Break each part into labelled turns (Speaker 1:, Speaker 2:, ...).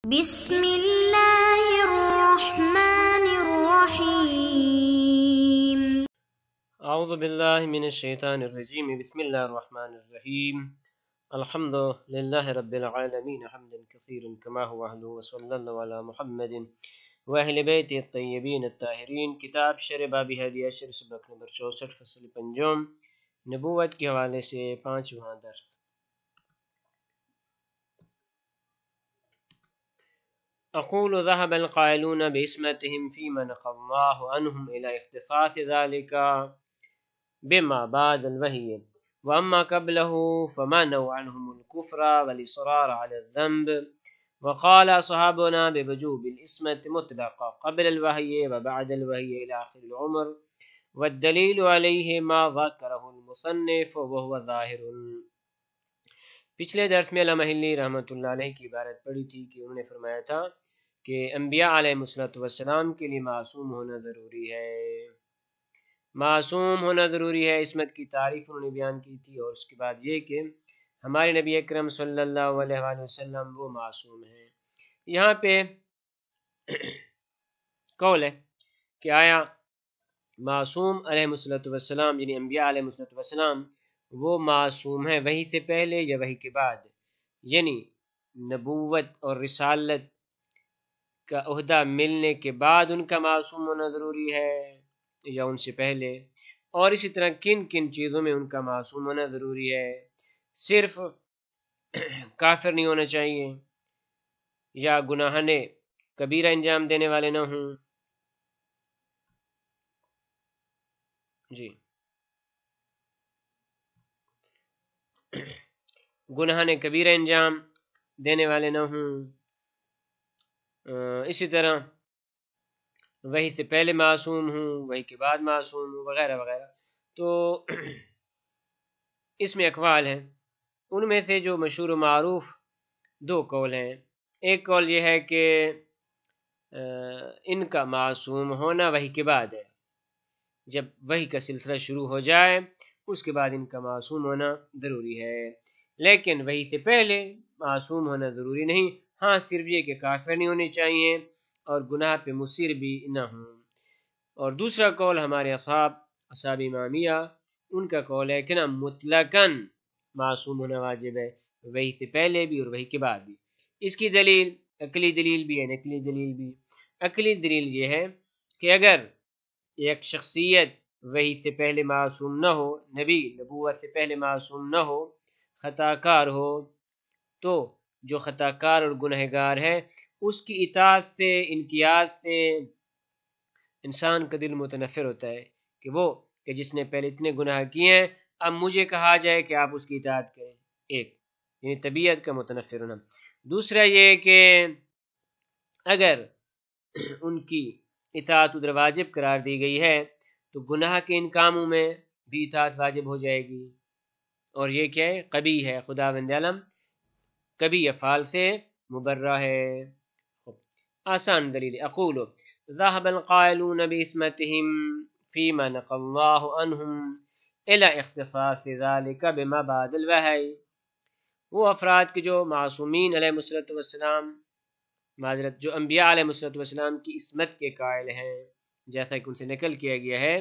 Speaker 1: بسم اللہ الرحمن الرحیم۔
Speaker 2: اعوذ باللہ من الشیطان الرجیم، بسم اللہ الرحمن الرحیم۔ الحمد للہ رب العالمین حمدا کثیرا کما هو اہلہ، وصلی اللہ علی محمد واہل بیت الطیبین الطاہرین۔ کتاب شرح باب ہدیہ شرح سبق نمبر 64، فصل پنجم، نبوت کے حوالے سے پانچواں درس۔ اقول ذهب القائلون باسمتهم فيما نقى الله عنهم الى اختصاص ذلك بما بعد الوحي، واما قبله فمنعوا عنهم الكفر والاصرار على الذنب، وقال اصحابنا بوجوب الاسمة مطلقا قبل الوحي وبعد الوحي الى اخر العمر، والدليل عليه ما ذكره المصنف وهو ظاهر۔ پچھلے درس میں علامہ حلی رحمۃ اللہ علیہ کی عبارت پڑھی تھی کہ انہوں نے فرمایا تھا کہ انبیاء علیہ السلام کے لیے معصوم ہونا ضروری ہے، معصوم ہونا ضروری ہے۔ عصمت کی تعریف انہوں نے بیان کی تھی، اور اس کے بعد یہ کہ ہمارے نبی اکرم صلی اللہ علیہ وآلہ وسلم وہ معصوم ہیں۔ یہاں پہ قول ہے کہ آیا معصوم علیہ السلام یعنی انبیاء علیہ السلام وہ معصوم ہیں وحی سے پہلے یا وحی کے بعد، یعنی نبوت اور رسالت کا عہدہ ملنے کے بعد ان کا معصوم ہونا ضروری ہے یا ان سے پہلے، اور اسی طرح کن کن چیزوں میں ان کا معصوم ہونا ضروری ہے۔ صرف کافر نہیں ہونا چاہیے، یا گناہان کبیرہ انجام دینے والے نہ ہوں، گناہان کبیرہ انجام دینے والے نہ ہوں، اسی طرح وحی سے پہلے معصوم ہوں، وحی کے بعد معصوم ہوں، وغیرہ وغیرہ۔ تو اس میں اقوال ہیں، ان میں سے جو مشہور و معروف دو قول ہیں۔ ایک قول یہ ہے کہ ان کا معصوم ہونا وحی کے بعد ہے، جب وحی کا سلسلہ شروع ہو جائے اس کے بعد ان کا معصوم ہونا ضروری ہے، لیکن وحی سے پہلے معصوم ہونا ضروری نہیں۔ ہاں صرف یہ کہ کافر نہیں ہونے چاہیے اور گناہ پہ مصر بھی نہ ہوں۔ اور دوسرا قول ہمارے اصحاب امامیہ، ان کا قول ہے کہ نہ مطلقاً معصوم ہونا واجب ہے، وحی سے پہلے بھی اور وحی کے بعد بھی۔ اس کی دلیل عقلی دلیل بھی ہے، نقلی دلیل بھی۔ عقلی دلیل یہ ہے کہ اگر ایک شخصیت وحی سے پہلے معصوم نہ ہو، نبی نبوت سے پہلے معصوم نہ ہو، خطا کار ہو، تو جو خطا کار اور گنہگار ہے اس کی اطاعت سے، انقیاد سے انسان کا دل متنفر ہوتا ہے کہ جس نے پہلے اتنے گناہ کیے ہیں اب مجھے کہا جائے کہ آپ اس کی اطاعت کریں، ایک یعنی طبیعت کا متنفر ہونا۔ دوسرا یہ کہ اگر ان کی اطاعت ادھر واجب قرار دی گئی ہے تو گناہ کے ان کاموں میں بھی اطاعت واجب ہو جائے گی، اور یہ کیا ہے؟ قبیح ہے، خداوند عالم قبیح افعال سے مبرہ ہے۔ آسان دلیل، اقول ذهب القائلون باسمتهم فيما نقى الله عنهم الى اختصاص ذلك بما بعد الوحی، وہ افراد کے جو معصومین علیہ السلام، معذرت جو انبیاء علیہ السلام کی عصمت کے قائل ہیں، جیسا کہ ان سے نقل کیا گیا ہے،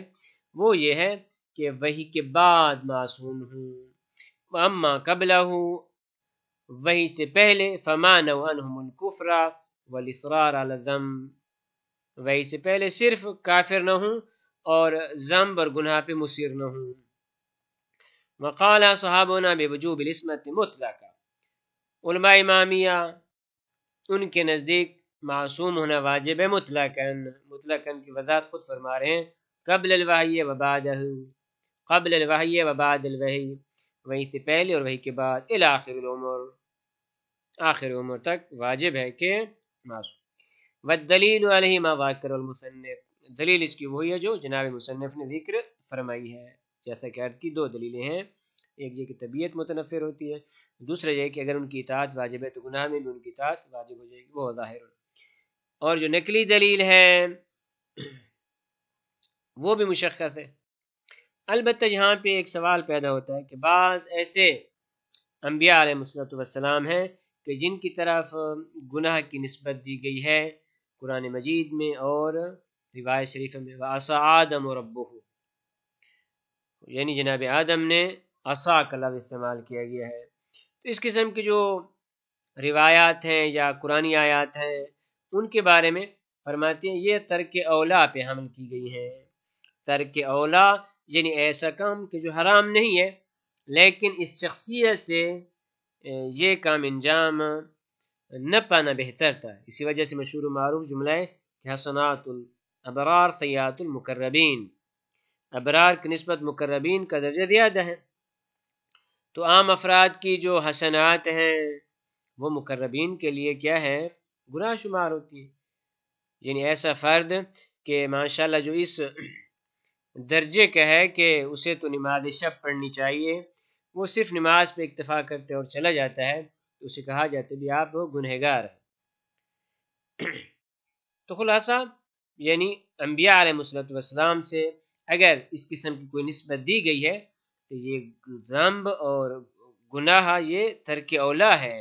Speaker 2: وہ یہ ہے کہ وحی کے بعد معصوم ہوں، واما قبلہ وحی سے پہلے فمانعوا عنہم الکفر والاصرار علی الذنب، وحی سے پہلے صرف کافر نہ ہوں اور ذنب اور گناہ پہ مصر نہ ہوں۔ وقال صحابنا بوجوب العصمت مطلقا، علماء امامیہ ان کے نزدیک معصوم ہونا واجب ہے مطلقاً، مطلقاً کی وضاحت خود فرما رہے ہیں، قبل الوحی و بعدہ، قبل الوحی و بعد الوحی، وحی سے پہلے اور وحی کے بعد، الی آخر العمر، آخر عمر تک واجب ہے کہ معصوم۔ والدلیل علیہ ما ذکر المصنف، دلیل اس کی وہی ہے جو جناب مصنف نے ذکر فرمائی ہے، جیسا کہ عرض کی دو دلیلیں ہیں، ایک یہ کہ طبیعت متنفر ہوتی ہے، دوسرا یہ کہ اگر ان کی اطاعت واجب ہے تو گناہ میں بھی ان کی اطاعت واجب ہو جائے گی، وہ ظاہر۔ اور جو نقلی دلیل ہے وہ بھی مشخص ہے۔ البتہ یہاں پہ ایک سوال پیدا ہوتا ہے کہ بعض ایسے انبیاء علیہ السلام ہیں کہ جن کی طرف گناہ کی نسبت دی گئی ہے قرآن مجید میں اور روایت شریفہ میں، وَعَصَىٰ آدَمُ رَبُّهُ، یعنی جناب آدم نے عصا کا لفظ استعمال کیا گیا ہے۔ تو اس قسم کی جو روایات ہیں یا قرآنی آیات ہیں ان کے بارے میں فرماتے ہیں یہ ترک اولا پہ حمل کی گئی ہیں۔ ترک اولا یعنی ایسا کام کہ جو حرام نہیں ہے لیکن اس شخصیت سے یہ کام انجام نہ پانا بہتر تھا، اسی وجہ سے مشہور و معروف جملہ ہے کہ حسنات الابرار سیئات المقربین، ابرار کی نسبت مقربین کا درجہ زیادہ ہے۔ تو عام افراد کی جو حسنات ہیں وہ مقربین کے لیے کیا ہے؟ گناہ شمار ہوتی ہے۔ یعنی ایسا فرد کہ ماشاءاللہ جو اس درجے کا ہے کہ اسے تو نماز شب پڑھنی چاہیے، وہ صرف نماز پہ اکتفا کرتے اور چلا جاتا ہے، تو اسے کہا جاتا ہے بھی آپ گنہگار ہیں۔ تو خلاصہ یعنی انبیاء علیہ السلام سے اگر اس قسم کی کوئی نسبت دی گئی ہے تو یہ ذنب اور گناہ یہ ترک اولا ہے۔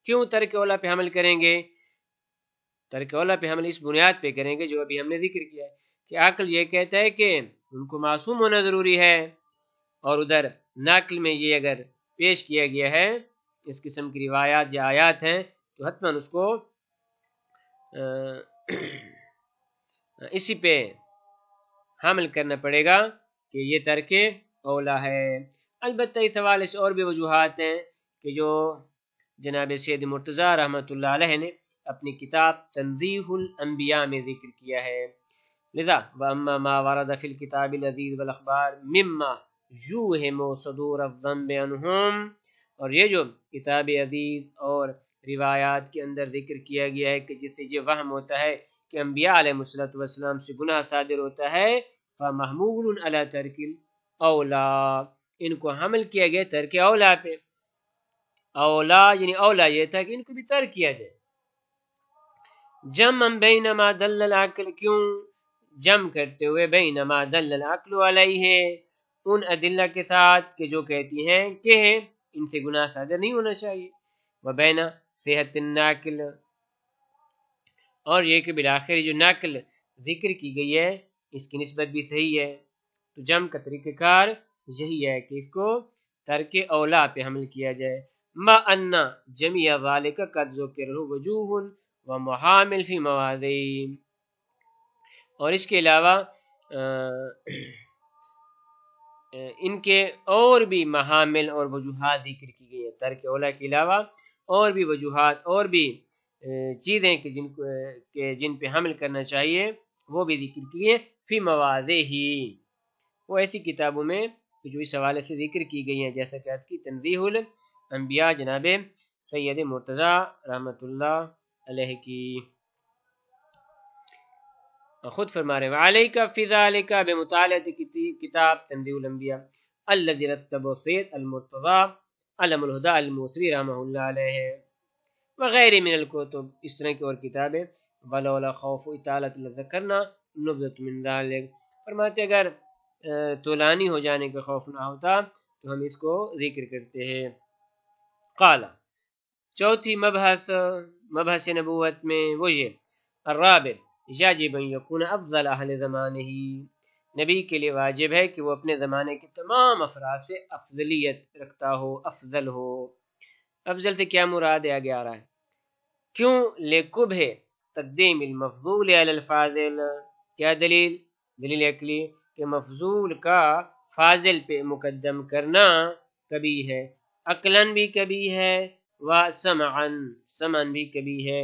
Speaker 2: کیوں ترک اولا پہ حمل کریں گے؟ ترک اولا پہ حمل اس بنیاد پہ کریں گے جو ابھی ہم نے ذکر کیا ہے کہ عقل یہ کہتا ہے کہ ان کو معصوم ہونا ضروری ہے، اور ادھر نقل میں یہ اگر پیش کیا گیا ہے اس قسم کی روایات یا آیات ہیں تو حتماً اس کو اسی پہ حمل کرنا پڑے گا کہ یہ ترک اولا ہے۔ البتہ اس حوالے سے اور بھی وجوہات ہیں کہ جو جناب سید مرتضیٰ رحمۃ اللہ علیہ نے اپنی کتاب تنزیہ الانبیاء میں ذکر کیا ہے۔ لذا وَأَمَّا مَا وَرَدَ فِي الْكِتَابِ الْعَزِيزِ وَالْأَخْبَارِ مِمَّا يُوهِمُ صُدُورَ الذَّنبِ عَنْهُمْ، اور یہ جو کتاب عزیز اور روایات کے اندر ذکر کیا گیا ہے کہ جس سے یہ وہم ہوتا ہے کہ انبیاء علیہ السلام سے گناہ صادر ہوتا ہے، فَمَحْمُولٌ عَلَى تَرْكِ الْأَوْلَى، ان کو حمل کیا گیا ترک اولا پہ۔ اولا یعنی اولا یہ تھا کہ ان کو بھی ترک کیا جائے۔ جمع بین ما دل العقل، کیوں جمع کرتے ہوئے بین ما دل العقل علیہ، ان ادلہ کے ساتھ کہ جو کہتی ہیں کہ ان سے گناہ صادر نہیں ہونا چاہیے، وبین صحت الناقل، اور یہ کہ بالآخر جو نقل ذکر کی گئی ہے اس کی نسبت بھی صحیح ہے۔ تو جمع کا طریقہ کار یہی ہے کہ اس کو ترک اولا پہ حمل کیا جائے۔ ما ان جمیع ذالک قد ذکر وجوہ ومحامل فی مواضع، اور اس کے علاوہ ان کے اور بھی محامل اور وجوہات ذکر کی گئی ہیں۔ ترک اولا کے علاوہ اور بھی وجوہات اور بھی چیزیں کہ جن پہ حمل کرنا چاہیے وہ بھی ذکر کی گئی فی مواضع ہی، وہ ایسی کتابوں میں جو اس حوالے سے ذکر کی گئی ہیں جیسا کہ اس کی تنزیہ الانبیاء جناب سید مرتضیٰ رحمۃ اللہ علیہ کی۔ خود فرما رہے ہیں وعلیک فی ذالک بمطالعۃ کتاب تنزیہ الانبیاء الذی رتبہ سید المرتضیٰ علم الہدیٰ الموصلی رحمہ اللہ علیہ وغیر من الکتب، اس طرح کی اور کتابیں، ولولا خوف اطالۃ لذکرنا نبذۃ من ذلک، فرماتے اگر طولانی ہو جانے کا خوف نہ ہوتا تو ہم اس کو ذکر کرتے ہیں۔ قال، چوتھی مبحث نبوت میں وہ یہ، الرابع یجب ان یکون افضل اہل زمانہ، نبی کے لیے واجب ہے کہ وہ اپنے زمانے کے تمام افراد سے افضلیت رکھتا ہو، افضل ہو۔ افضل سے کیا مراد ہے آگے آ رہا ہے، کیوں لقبح تقدیم المفضول علی الفاضل، کیا دلیل عقلی کہ مفضول کا فاضل پہ مقدم کرنا کبھی ہے، عقلاً بھی کبھی ہے، و سمعاً بھی کبھی ہے۔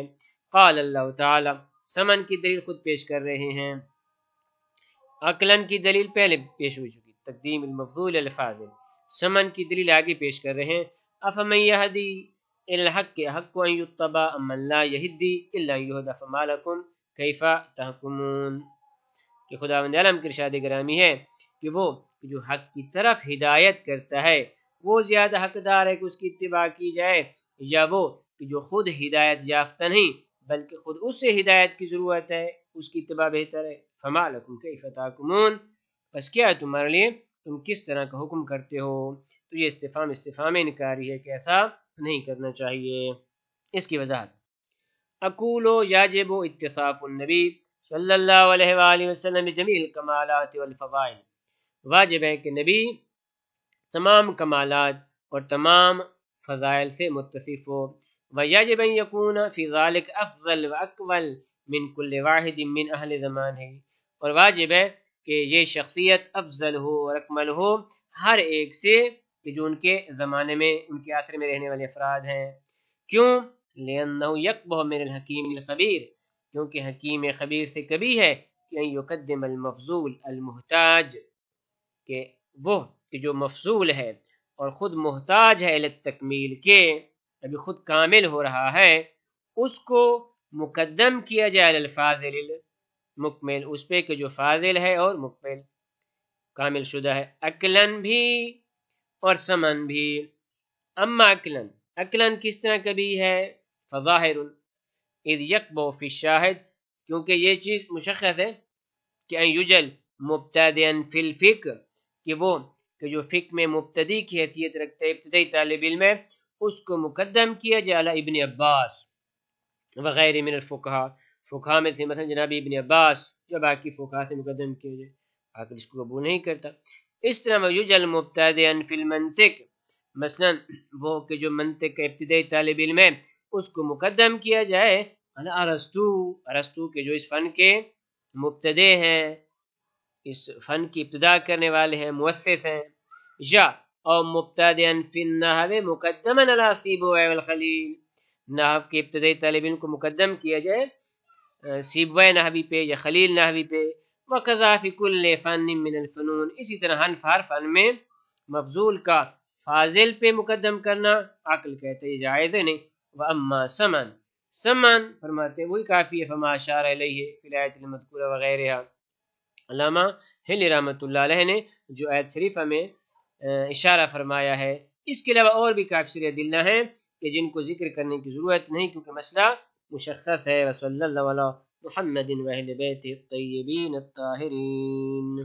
Speaker 2: قال اللہ تعالی، سمعاً کی دلیل خود پیش کر رہے ہیں، عقلاً کی دلیل پہلے پیش ہو چکی، تقدیم المفضول علی الفاضل، سمعاً کی دلیل آگے پیش کر رہے ہیں۔ افمن یہدی الی الحق حق ان یتبع امن لا یہدی الا ان یہدی فما لکم کیف تحکمون، کہ خداوند عالم کی ارشاد گرامی ہے کہ وہ جو حق کی طرف ہدایت کرتا ہے وہ زیادہ حقدار ہے کہ اس کی اتباع کی جائے، یا وہ کہ جو خود ہدایت یافتہ نہیں بلکہ خود اس سے ہدایت کی ضرورت ہے اس کی اتباع بہتر ہے۔ فما لکم کیف تحکمون، بس کیا ہے تمہارے لیے، تم کس طرح کا حکم کرتے ہو؟ تو یہ استفہام انکاری ہے کہ ایسا نہیں کرنا چاہیے۔ اس کی وضاحت اقولو یاجب اتصاف النبی صلی اللہ علیہ وآلہ وسلم بجمیع الکمالات والفضائل، واجب ہے کہ نبی تمام کمالات اور تمام فضائل سے متصف ہو، ویجب ان یکون فی ذلک افضل واکمل من کل واحد من اہل زمان ہے، اور واجب ہے کہ یہ شخصیت افضل ہو اور اکمل ہو ہر ایک سے کہ جو ان کے زمانے میں ان کے عصر میں رہنے والے افراد ہیں۔ کیوں؟ لأنہ یقبح من الحکیم الخبیر، کیونکہ حکیم خبیر سے کبھی ہے کہ ان یقدم المفضول المحتاج، کہ وہ کہ جو مفضول ہے اور خود محتاج ہے التکمیل کے، ابھی خود کامل ہو رہا ہے، اس کو مقدم کیا جائے الفاضل مکمل، اس پہ کہ جو فاضل ہے اور مکمل کامل شدہ ہے، عقلاً بھی اور سمن بھی۔ اما عقلاً کس طرح کبھی ہے؟ فظاہر اذ یقبح فی الشاہد، کیونکہ یہ چیز مشخص ہے کہ ان یجل مبتدئا فی الفقہ، کہ وہ کہ جو فقہ میں مبتدی کی حیثیت رکھتے ہیں، ابتدائی طالب علم ہے، اس کو مقدم کیا جائے علی ابن عباس وغیر من الفقہا، فقہا میں سے مثلا جناب ابن عباس جو باقی فقہا سے مقدم کیا جائے، عقل اس کو قبول نہیں کرتا۔ اس طرح ویجل مبتدئا فی المنطق، مثلا وہ کہ جو منطق کا ابتدائی طالب علم ہے اس کو مقدم کیا جائے علی ارسطو کے جو اس فن کے مبتدی ہیں، اس فن کی ابتدا کرنے والے ہیں، مؤسس ہیں، یا او مبتدئا فی النحو مقدما علی سیبویہ والخلیل، نحو کے ابتدائی طالب علم کو مقدم کیا جائے سیبویہ نحوی پہ یا خلیل نحوی پہ، وقضا فی کل فن من الفنون، اسی طرح ہر فن میں مفضول کا فاضل پہ مقدم کرنا عقل کہتے ہیں جائز ہے نہیں۔ واما سمن فرماتے وہی کافی ہے، فما اشار الیہ فی الآیۃ المذکورہ وغیرہ، علامہ ہلی رحمۃ اللہ علیہ نے جو آیت شریفہ میں اشارہ فرمایا ہے، اس کے علاوہ اور بھی کافی سارے ادلہ ہیں کہ جن کو ذکر کرنے کی ضرورت نہیں کیونکہ مسئلہ مشخص ہے۔ وصلی اللہ علی محمد و اہل بیتہ الطیبین الطاہرین۔